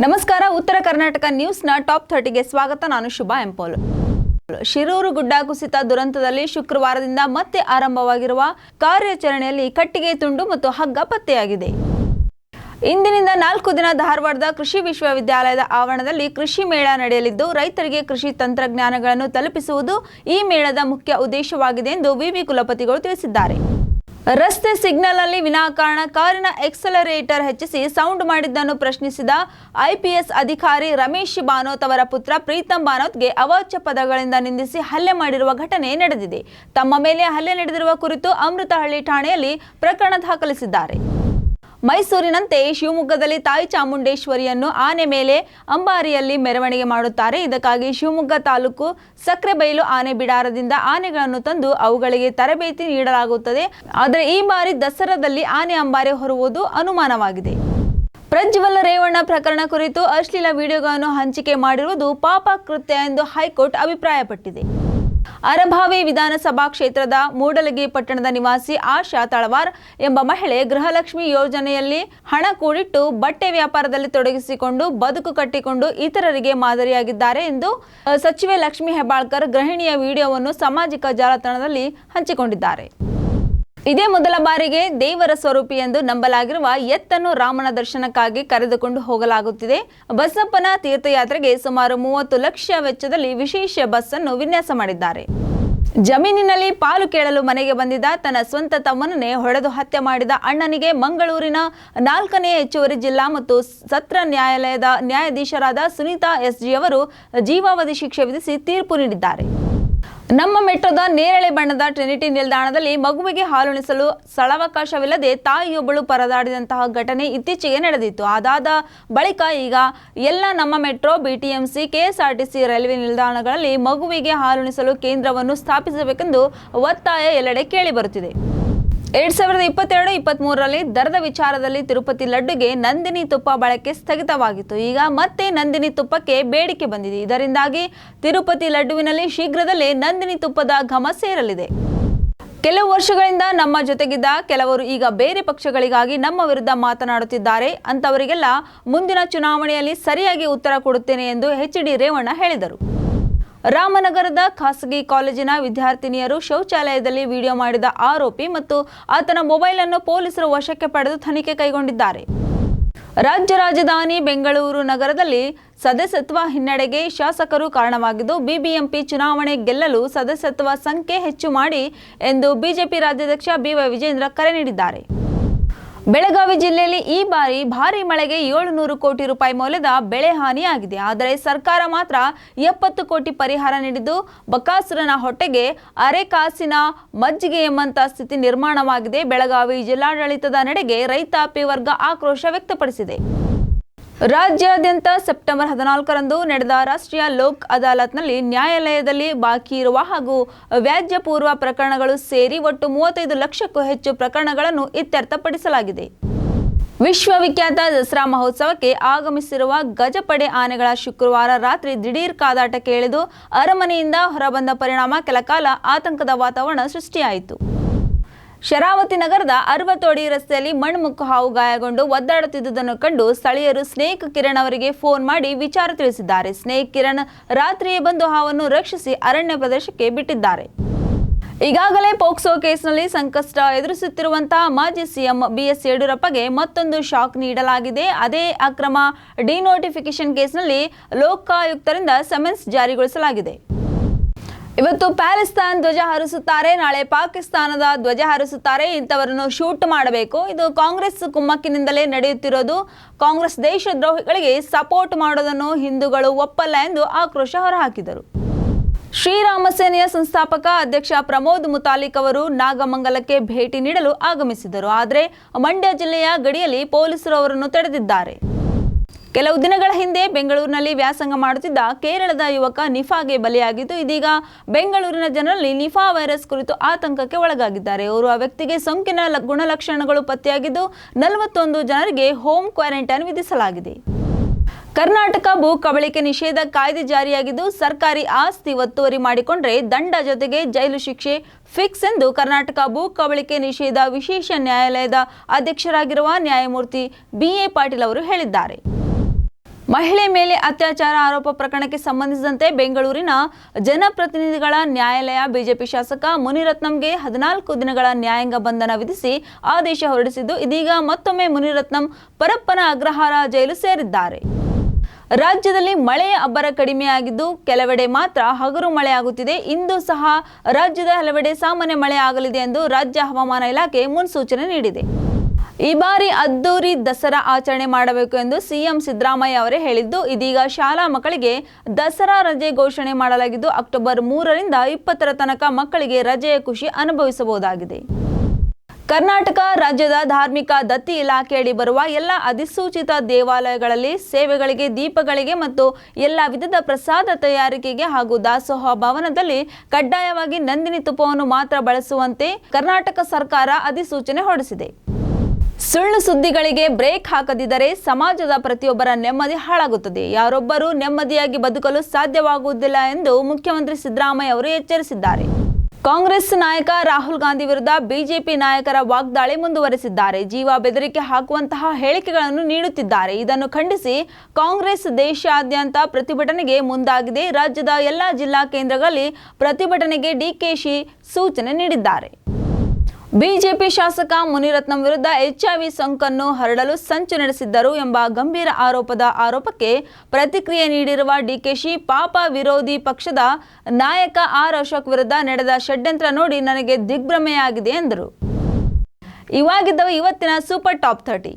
ನಮಸ್ಕಾರ. ಉತ್ತರ ಕರ್ನಾಟಕ ನ್ಯೂಸ್ನ ಟಾಪ್ 30ಗೆ ಸ್ವಾಗತ. ನಾನು ಶುಭಾ ಎಂಪೋಲ್. ಶಿರೂರು ಗುಡ್ಡ ಕುಸಿತ ದುರಂತದಲ್ಲಿ ಶುಕ್ರವಾರದಿಂದ ಮತ್ತೆ ಆರಂಭವಾಗಿರುವ ಕಾರ್ಯಾಚರಣೆಯಲ್ಲಿ ಕಟ್ಟಿಗೆ ತುಂಡು ಮತ್ತು ಹಗ್ಗ ಪತ್ತೆಯಾಗಿದೆ. ಇಂದಿನಿಂದ 4 ದಿನ ಧಾರವಾಡದ ಕೃಷಿ ವಿಶ್ವವಿದ್ಯಾಲಯದ ಆವರಣದಲ್ಲಿ ಕೃಷಿ ಮೇಳ ನಡೆಯಲಿದ್ದು, ರೈತರಿಗೆ ಕೃಷಿ ತಂತ್ರಜ್ಞಾನಗಳನ್ನು ತಲುಪಿಸುವುದು ಈ ಮೇಳದ ಮುಖ್ಯ ಉದ್ದೇಶವಾಗಿದೆ ಎಂದು ವಿವಿ ಕುಲಪತಿಗಳು ತಿಳಿಸಿದ್ದಾರೆ. ರಸ್ತೆ ಸಿಗ್ನಲ್ನಲ್ಲಿ ವಿನಾಕಾರಣ ಕಾರಿನ ಎಕ್ಸಲರೇಟರ್ ಹೆಚ್ಚಿಸಿ ಸೌಂಡ್ ಮಾಡಿದ್ದನ್ನು ಪ್ರಶ್ನಿಸಿದ ಐಪಿಎಸ್ ಅಧಿಕಾರಿ ರಮೇಶ್ ಬಾನೋತ್ ಅವರ ಪುತ್ರ ಪ್ರೀತಮ್ ಬಾನೋತ್ಗೆ ಅವಾಚ್ಯ ಪದಗಳಿಂದ ನಿಂದಿಸಿ ಹಲ್ಲೆ ಮಾಡಿರುವ ಘಟನೆ ನಡೆದಿದೆ. ತಮ್ಮ ಮೇಲೆ ಹಲ್ಲೆ ನಡೆದಿರುವ ಕುರಿತು ಅಮೃತಹಳ್ಳಿ ಠಾಣೆಯಲ್ಲಿ ಪ್ರಕರಣ ದಾಖಲಿಸಿದ್ದಾರೆ. ಮೈಸೂರಿನಂತೆ ಶಿವಮೊಗ್ಗದಲ್ಲಿ ತಾಯಿ ಚಾಮುಂಡೇಶ್ವರಿಯನ್ನು ಆನೆ ಮೇಲೆ ಅಂಬಾರಿಯಲ್ಲಿ ಮೆರವಣಿಗೆ ಮಾಡುತ್ತಾರೆ. ಇದಕ್ಕಾಗಿ ಶಿವಮೊಗ್ಗ ತಾಲೂಕು ಸಕ್ರೆಬೈಲು ಆನೆ ಬಿಡಾರದಿಂದ ಆನೆಗಳನ್ನು ತಂದು ಅವುಗಳಿಗೆ ತರಬೇತಿ ನೀಡಲಾಗುತ್ತದೆ. ಆದರೆ ಈ ಬಾರಿ ದಸರಾದಲ್ಲಿ ಆನೆ ಅಂಬಾರಿ ಹೊರುವುದು ಅನುಮಾನವಾಗಿದೆ. ಪ್ರಜ್ವಲ್ ರೇವಣ್ಣ ಪ್ರಕರಣ ಕುರಿತು ಅಶ್ಲೀಲ ವಿಡಿಯೋಗಳನ್ನು ಹಂಚಿಕೆ ಮಾಡಿರುವುದು ಪಾಪ ಕೃತ್ಯ ಎಂದು ಹೈಕೋರ್ಟ್ ಅಭಿಪ್ರಾಯಪಟ್ಟಿದೆ. ಅರಭಾವಿ ವಿಧಾನಸಭಾ ಕ್ಷೇತ್ರದ ಮೂಡಲಗಿ ಪಟ್ಟಣದ ನಿವಾಸಿ ಆಶಾ ತಳವಾರ್ ಎಂಬ ಮಹಿಳೆ ಗೃಹಲಕ್ಷ್ಮಿ ಯೋಜನೆಯಲ್ಲಿ ಹಣ ಕೂಡಿಟ್ಟು ಬಟ್ಟೆ ವ್ಯಾಪಾರದಲ್ಲಿ ತೊಡಗಿಸಿಕೊಂಡು ಬದುಕು ಕಟ್ಟಿಕೊಂಡು ಇತರರಿಗೆ ಮಾದರಿಯಾಗಿದ್ದಾರೆ ಎಂದು ಸಚಿವೆ ಲಕ್ಷ್ಮಿ ಹೆಬ್ಬಾಳ್ಕರ್ ಗೃಹಿಣಿಯ ವಿಡಿಯೋವನ್ನು ಸಾಮಾಜಿಕ ಜಾಲತಾಣದಲ್ಲಿ ಹಂಚಿಕೊಂಡಿದ್ದಾರೆ. ಇದೇ ಮೊದಲ ಬಾರಿಗೆ ದೇವರ ಸ್ವರೂಪಿ ಎಂದು ನಂಬಲಾಗಿರುವ ಎತ್ತನ್ನು ರಾಮನ ದರ್ಶನಕ್ಕಾಗಿ ಕರೆದುಕೊಂಡು ಹೋಗಲಾಗುತ್ತಿದೆ. ಬಸಪ್ಪನ ತೀರ್ಥಯಾತ್ರೆಗೆ ಸುಮಾರು 30 ಲಕ್ಷ ವೆಚ್ಚದಲ್ಲಿ ವಿಶೇಷ ಬಸ್ ಅನ್ನು ವಿನ್ಯಾಸ ಮಾಡಿದ್ದಾರೆ. ಜಮೀನಿನಲ್ಲಿ ಪಾಲು ಕೇಳಲು ಮನೆಗೆ ಬಂದಿದ್ದ ತನ್ನ ಸ್ವಂತ ತಮ್ಮನನ್ನೇ ಹೊಡೆದು ಹತ್ಯೆ ಮಾಡಿದ ಅಣ್ಣನಿಗೆ ಮಂಗಳೂರಿನ 4ನೇ ಹೆಚ್ಚುವರಿ ಜಿಲ್ಲಾ ಮತ್ತು ಸತ್ರ ನ್ಯಾಯಾಲಯದ ನ್ಯಾಯಾಧೀಶರಾದ ಸುನೀತಾ ಎಸ್ಜಿ ಅವರು ಜೀವಾವಧಿ ಶಿಕ್ಷೆ ವಿಧಿಸಿ ತೀರ್ಪು ನೀಡಿದ್ದಾರೆ. ನಮ್ಮ ಮೆಟ್ರೋದ ನೇರಳೆ ಬಣ್ಣದ ಟ್ರಿನಿಟಿ ನಿಲ್ದಾಣದಲ್ಲಿ ಮಗುವಿಗೆ ಹಾಲುಣಿಸಲು ಸ್ಥಳಾವಕಾಶವಿಲ್ಲದೆ ತಾಯಿಯೊಬ್ಬಳು ಪರದಾಡಿದಂತಹ ಘಟನೆ ಇತ್ತೀಚೆಗೆ ನಡೆದಿತ್ತು. ಅದಾದ ಬಳಿಕ ಈಗ ಎಲ್ಲ ನಮ್ಮ ಮೆಟ್ರೋ, ಬಿಟಿಎಂಸಿ, ಕೆಎಸ್ಆರ್ಟಿಸಿ ರೈಲ್ವೆ ನಿಲ್ದಾಣಗಳಲ್ಲಿ ಮಗುವಿಗೆ ಹಾಲುಣಿಸಲು ಕೇಂದ್ರವನ್ನು ಸ್ಥಾಪಿಸಬೇಕೆಂದು ಒತ್ತಾಯ ಎಲ್ಲೆಡೆ ಕೇಳಿಬರುತ್ತಿದೆ. 2022-23ರಲ್ಲಿ ದರದ ವಿಚಾರದಲ್ಲಿ ತಿರುಪತಿ ಲಡ್ಡುಗೆ ನಂದಿನಿ ತುಪ್ಪ ಬಳಕೆ ಸ್ಥಗಿತವಾಗಿತ್ತು. ಈಗ ಮತ್ತೆ ನಂದಿನಿ ತುಪ್ಪಕ್ಕೆ ಬೇಡಿಕೆ ಬಂದಿದೆ. ಇದರಿಂದಾಗಿ ತಿರುಪತಿ ಲಡ್ಡುವಿನಲ್ಲಿ ಶೀಘ್ರದಲ್ಲೇ ನಂದಿನಿ ತುಪ್ಪದ ಘಮ ಸೇರಲಿದೆ. ಕೆಲವು ವರ್ಷಗಳಿಂದ ನಮ್ಮ ಜೊತೆಗಿದ್ದ ಕೆಲವರು ಈಗ ಬೇರೆ ಪಕ್ಷಗಳಿಗಾಗಿ ನಮ್ಮ ವಿರುದ್ಧ ಮಾತನಾಡುತ್ತಿದ್ದಾರೆ. ಅಂತವರಿಗೆಲ್ಲ ಮುಂದಿನ ಚುನಾವಣೆಯಲ್ಲಿ ಸರಿಯಾಗಿ ಉತ್ತರ ಕೊಡುತ್ತೇನೆ ಎಂದು ಎಚ್.ಡಿ. ರೇವಣ್ಣ ಹೇಳಿದರು. ರಾಮನಗರದ ಖಾಸಗಿ ಕಾಲೇಜಿನ ವಿದ್ಯಾರ್ಥಿನಿಯರು ಶೌಚಾಲಯದಲ್ಲಿ ವಿಡಿಯೋ ಮಾಡಿದ ಆರೋಪಿ ಮತ್ತು ಆತನ ಮೊಬೈಲ್ ಅನ್ನು ಪೊಲೀಸರು ವಶಕ್ಕೆ ಪಡೆದು ತನಿಖೆ ಕೈಗೊಂಡಿದ್ದಾರೆ. ರಾಜ್ಯ ರಾಜಧಾನಿ ಬೆಂಗಳೂರು ನಗರದಲ್ಲಿ ಸದಸ್ಯತ್ವ ಹಿನ್ನಡೆಗೆ ಶಾಸಕರು ಕಾರಣವಾಗಿದ್ದು, ಬಿಬಿಎಂಪಿ ಚುನಾವಣೆ ಗೆಲ್ಲಲು ಸದಸ್ಯತ್ವ ಸಂಖ್ಯೆ ಹೆಚ್ಚು ಮಾಡಿ ಎಂದು ಬಿಜೆಪಿ ರಾಜ್ಯಾಧ್ಯಕ್ಷ ಬಿ.ವೈ. ವಿಜೇಂದ್ರ ಕರೆ ನೀಡಿದ್ದಾರೆ. ಬೆಳಗಾವಿ ಜಿಲ್ಲೆಯಲ್ಲಿ ಈ ಬಾರಿ ಭಾರೀ ಮಳೆಗೆ 700 ಕೋಟಿ ರೂಪಾಯಿ ಮೌಲ್ಯದ ಬೆಳೆ ಹಾನಿಯಾಗಿದೆ. ಆದರೆ ಸರ್ಕಾರ ಮಾತ್ರ 70 ಕೋಟಿ ಪರಿಹಾರ ನೀಡಿದ್ದು, ಬಕಾಸುರನ ಹೊಟ್ಟೆಗೆ ಅರೆಕಾಸಿನ ಮಜ್ಜಿಗೆ ಎಂಬಂತ ಸ್ಥಿತಿ ನಿರ್ಮಾಣವಾಗಿದೆ. ಬೆಳಗಾವಿ ಜಿಲ್ಲಾಡಳಿತದ ನಡೆಗೆ ರೈತಾಪಿ ವರ್ಗ ಆಕ್ರೋಶ ವ್ಯಕ್ತಪಡಿಸಿದೆ. ರಾಜ್ಯಾದ್ಯಂತ ಸೆಪ್ಟೆಂಬರ್ 14ರಂದು ನಡೆದ ರಾಷ್ಟ್ರೀಯ ಲೋಕ್ ಅದಾಲತ್ನಲ್ಲಿ ನ್ಯಾಯಾಲಯದಲ್ಲಿ ಬಾಕಿ ಇರುವ ಹಾಗೂ ವ್ಯಾಜ್ಯ ಪೂರ್ವ ಪ್ರಕರಣಗಳು ಸೇರಿ ಒಟ್ಟು 35 ಲಕ್ಷಕ್ಕೂ ಹೆಚ್ಚು ಪ್ರಕರಣಗಳನ್ನು ಇತ್ಯರ್ಥಪಡಿಸಲಾಗಿದೆ. ವಿಶ್ವವಿಖ್ಯಾತ ದಸರಾ ಮಹೋತ್ಸವಕ್ಕೆ ಆಗಮಿಸಿರುವ ಗಜಪಡೆ ಆನೆಗಳ ಶುಕ್ರವಾರ ರಾತ್ರಿ ದಿಢೀರ್ ಕಾದಾಟಕ್ಕೆ ಇಳಿದು ಅರಮನೆಯಿಂದ ಹೊರಬಂದ ಪರಿಣಾಮ ಕೆಲಕಾಲ ಆತಂಕದ ವಾತಾವರಣ ಸೃಷ್ಟಿಯಾಯಿತು. ಶರಾವತಿ ನಗರದ 60 ಅಡಿ ರಸ್ತೆಯಲ್ಲಿ ಮಣ್ಣುಮುಕ್ಕು ಹಾವು ಗಾಯಗೊಂಡು ಒದ್ದಾಡುತ್ತಿದ್ದುದನ್ನು ಕಂಡು ಸ್ಥಳೀಯರು ಸ್ನೇಕ್ ಕಿರಣ್ ಅವರಿಗೆ ಫೋನ್ ಮಾಡಿ ವಿಚಾರ ತಿಳಿಸಿದ್ದಾರೆ. ಸ್ನೇಕ್ ಕಿರಣ್ ರಾತ್ರಿಯೇ ಬಂದು ಹಾವನ್ನು ರಕ್ಷಿಸಿ ಅರಣ್ಯ ಪ್ರದೇಶಕ್ಕೆ ಬಿಟ್ಟಿದ್ದಾರೆ. ಈಗಾಗಲೇ ಪೋಕ್ಸೋ ಕೇಸ್ನಲ್ಲಿ ಸಂಕಷ್ಟ ಎದುರಿಸುತ್ತಿರುವಂತಹ ಮಾಜಿ ಸಿಎಂ ಬಿಎಸ್ ಯಡಿಯೂರಪ್ಪಗೆ ಮತ್ತೊಂದು ಶಾಕ್ ನೀಡಲಾಗಿದೆ. ಅದೇ ಅಕ್ರಮ ಡಿನೋಟಿಫಿಕೇಶನ್ ಕೇಸ್ನಲ್ಲಿ ಲೋಕಾಯುಕ್ತರಿಂದ ಸಮನ್ಸ್ ಜಾರಿಗೊಳಿಸಲಾಗಿದೆ. ಇವತ್ತು ಪ್ಯಾಲೆಸ್ತಾನ್ ಧ್ವಜ ಹಾರಿಸುತ್ತಾರೆ, ನಾಳೆ ಪಾಕಿಸ್ತಾನದ ಧ್ವಜ ಹಾರಿಸುತ್ತಾರೆ. ಇಂಥವರನ್ನು ಶೂಟ್ ಮಾಡಬೇಕು. ಇದು ಕಾಂಗ್ರೆಸ್ ಕುಮ್ಮಕ್ಕಿನಿಂದಲೇ ನಡೆಯುತ್ತಿರೋದು. ಕಾಂಗ್ರೆಸ್ ದೇಶದ್ರೋಹಿಗಳಿಗೆ ಸಪೋರ್ಟ್ ಮಾಡೋದನ್ನು ಹಿಂದೂಗಳು ಒಪ್ಪಲ್ಲ ಎಂದು ಆಕ್ರೋಶ ಹೊರಹಾಕಿದರು. ಶ್ರೀರಾಮ ಸೇನೆಯ ಸಂಸ್ಥಾಪಕ ಅಧ್ಯಕ್ಷ ಪ್ರಮೋದ್ ಮುತಾಲಿಕ್ ಅವರು ನಾಗಮಂಗಲಕ್ಕೆ ಭೇಟಿ ನೀಡಲು ಆಗಮಿಸಿದರು. ಆದರೆ ಮಂಡ್ಯ ಜಿಲ್ಲೆಯ ಗಡಿಯಲ್ಲಿ ಪೊಲೀಸರು ಅವರನ್ನು ತಡೆದಿದ್ದಾರೆ. ಕೆಲವು ದಿನಗಳ ಹಿಂದೆ ಬೆಂಗಳೂರಿನಲ್ಲಿ ವ್ಯಾಸಂಗ ಮಾಡುತ್ತಿದ್ದ ಕೇರಳದ ಯುವಕ ನಿಫಾಗೆ ಬಲಿಯಾಗಿದ್ದು, ಇದೀಗ ಬೆಂಗಳೂರಿನ ಜನರಲ್ಲಿ ನಿಫಾ ವೈರಸ್ ಕುರಿತು ಆತಂಕಕ್ಕೆ ಒಳಗಾಗಿದ್ದಾರೆ. ಓರ್ವ ವ್ಯಕ್ತಿಗೆ ಸೋಂಕಿನ ಗುಣಲಕ್ಷಣಗಳು ಪತ್ತೆಯಾಗಿದ್ದು 41 ಜನರಿಗೆ ಹೋಮ್ ಕ್ವಾರಂಟೈನ್ ವಿಧಿಸಲಾಗಿದೆ. ಕರ್ನಾಟಕ ಭೂ ಕಬಳಿಕೆ ನಿಷೇಧ ಕಾಯ್ದೆ ಜಾರಿಯಾಗಿದ್ದು, ಸರ್ಕಾರಿ ಆಸ್ತಿ ಒತ್ತುವರಿ ಮಾಡಿಕೊಂಡ್ರೆ ದಂಡ ಜೊತೆಗೆ ಜೈಲು ಶಿಕ್ಷೆ ಫಿಕ್ಸ್ ಎಂದು ಕರ್ನಾಟಕ ಭೂ ಕಬಳಿಕೆ ನಿಷೇಧ ವಿಶೇಷ ನ್ಯಾಯಾಲಯದ ಅಧ್ಯಕ್ಷರಾಗಿರುವ ನ್ಯಾಯಮೂರ್ತಿ ಬಿ.ಎ. ಪಾಟೀಲ್ ಅವರು ಹೇಳಿದ್ದಾರೆ. ಮಹಿಳೆ ಮೇಲೆ ಅತ್ಯಾಚಾರ ಆರೋಪ ಪ್ರಕರಣಕ್ಕೆ ಸಂಬಂಧಿಸಿದಂತೆ ಬೆಂಗಳೂರಿನ ಜನಪ್ರತಿನಿಧಿಗಳ ನ್ಯಾಯಾಲಯ ಬಿಜೆಪಿ ಶಾಸಕ ಮುನಿರತ್ನಂಗೆ 14 ದಿನಗಳ ನ್ಯಾಯಾಂಗ ಬಂಧನ ವಿಧಿಸಿ ಆದೇಶ ಹೊರಡಿಸಿದ್ದು, ಇದೀಗ ಮತ್ತೊಮ್ಮೆ ಮುನಿರತ್ನಂ ಪರಪ್ಪನ ಅಗ್ರಹಾರ ಜೈಲು ಸೇರಿದ್ದಾರೆ. ರಾಜ್ಯದಲ್ಲಿ ಮಳೆಯ ಅಬ್ಬರ ಕಡಿಮೆಯಾಗಿದ್ದು ಕೆಲವೆಡೆ ಮಾತ್ರ ಹಗುರು ಮಳೆಯಾಗುತ್ತಿದೆ. ಇಂದು ಸಹ ರಾಜ್ಯದ ಹಲವೆಡೆ ಸಾಮಾನ್ಯ ಮಳೆ ಆಗಲಿದೆ ಎಂದು ರಾಜ್ಯ ಹವಾಮಾನ ಇಲಾಖೆ ಮುನ್ಸೂಚನೆ ನೀಡಿದೆ. ಈ ಬಾರಿ ಅದ್ದೂರಿ ದಸರಾ ಆಚರಣೆ ಮಾಡಬೇಕು ಎಂದು ಸಿಎಂ ಸಿದ್ದರಾಮಯ್ಯ ಅವರೇ ಹೇಳಿದ್ದು, ಇದೀಗ ಶಾಲಾ ಮಕ್ಕಳಿಗೆ ದಸರಾ ರಜೆ ಘೋಷಣೆ ಮಾಡಲಾಗಿದ್ದು, ಅಕ್ಟೋಬರ್ 3ರಿಂದ 20ರ ತನಕ ಮಕ್ಕಳಿಗೆ ರಜೆಯ ಖುಷಿ ಅನುಭವಿಸಬಹುದಾಗಿದೆ. ಕರ್ನಾಟಕ ರಾಜ್ಯದ ಧಾರ್ಮಿಕ ದತ್ತಿ ಇಲಾಖೆಯಡಿ ಬರುವ ಎಲ್ಲ ಅಧಿಸೂಚಿತ ದೇವಾಲಯಗಳಲ್ಲಿ ಸೇವೆಗಳಿಗೆ, ದೀಪಗಳಿಗೆ ಮತ್ತು ಎಲ್ಲ ವಿಧದ ಪ್ರಸಾದ ತಯಾರಿಕೆಗೆ ಹಾಗೂ ದಾಸೋಹ ಭವನದಲ್ಲಿ ಕಡ್ಡಾಯವಾಗಿ ನಂದಿನಿ ತುಪ್ಪವನ್ನು ಮಾತ್ರ ಬಳಸುವಂತೆ ಕರ್ನಾಟಕ ಸರ್ಕಾರ ಅಧಿಸೂಚನೆ ಹೊರಡಿಸಿದೆ. ಸುಳ್ಳು ಸುದ್ದಿಗಳಿಗೆ ಬ್ರೇಕ್ ಹಾಕದಿದ್ದರೆ ಸಮಾಜದ ಪ್ರತಿಯೊಬ್ಬರ ನೆಮ್ಮದಿ ಹಾಳಾಗುತ್ತದೆ. ಯಾರೊಬ್ಬರೂ ನೆಮ್ಮದಿಯಾಗಿ ಬದುಕಲು ಸಾಧ್ಯವಾಗುವುದಿಲ್ಲ ಎಂದು ಮುಖ್ಯಮಂತ್ರಿ ಸಿದ್ದರಾಮಯ್ಯ ಅವರು ಎಚ್ಚರಿಸಿದ್ದಾರೆ. ಕಾಂಗ್ರೆಸ್ ನಾಯಕ ರಾಹುಲ್ ಗಾಂಧಿ ವಿರುದ್ಧ ಬಿಜೆಪಿ ನಾಯಕರ ವಾಗ್ದಾಳಿ ಮುಂದುವರೆಸಿದ್ದಾರೆ. ಜೀವ ಬೆದರಿಕೆ ಹಾಕುವಂತಹ ಹೇಳಿಕೆಗಳನ್ನು ನೀಡುತ್ತಿದ್ದಾರೆ. ಇದನ್ನು ಖಂಡಿಸಿ ಕಾಂಗ್ರೆಸ್ ದೇಶಾದ್ಯಂತ ಪ್ರತಿಭಟನೆಗೆ ಮುಂದಾಗಿದೆ. ರಾಜ್ಯದ ಎಲ್ಲ ಜಿಲ್ಲಾ ಕೇಂದ್ರಗಳಲ್ಲಿ ಪ್ರತಿಭಟನೆಗೆ ಡಿಕೆಶಿ ಸೂಚನೆ ನೀಡಿದ್ದಾರೆ. ಬಿಜೆಪಿ ಶಾಸಕ ಮುನಿರತ್ನಂ ವಿರುದ್ಧ HIV ಸೋಂಕನ್ನು ಹರಡಲು ಸಂಚು ನಡೆಸಿದ್ದರು ಎಂಬ ಗಂಭೀರ ಆರೋಪಕ್ಕೆ ಪ್ರತಿಕ್ರಿಯೆ ನೀಡಿರುವ ಡಿಕೆಶಿ, ಪಾಪ ವಿರೋಧಿ ಪಕ್ಷದ ನಾಯಕ ಅಶೋಕ್ ವಿರುದ್ಧ ನಡೆದ ಷಡ್ಯಂತ್ರ ನೋಡಿ ನನಗೆ ದಿಗ್ಭ್ರಮೆಯಾಗಿದೆ ಎಂದರು. ಇವಾಗಿದ್ದವು ಇವತ್ತಿನ ಸೂಪರ್ ಟಾಪ್ 30.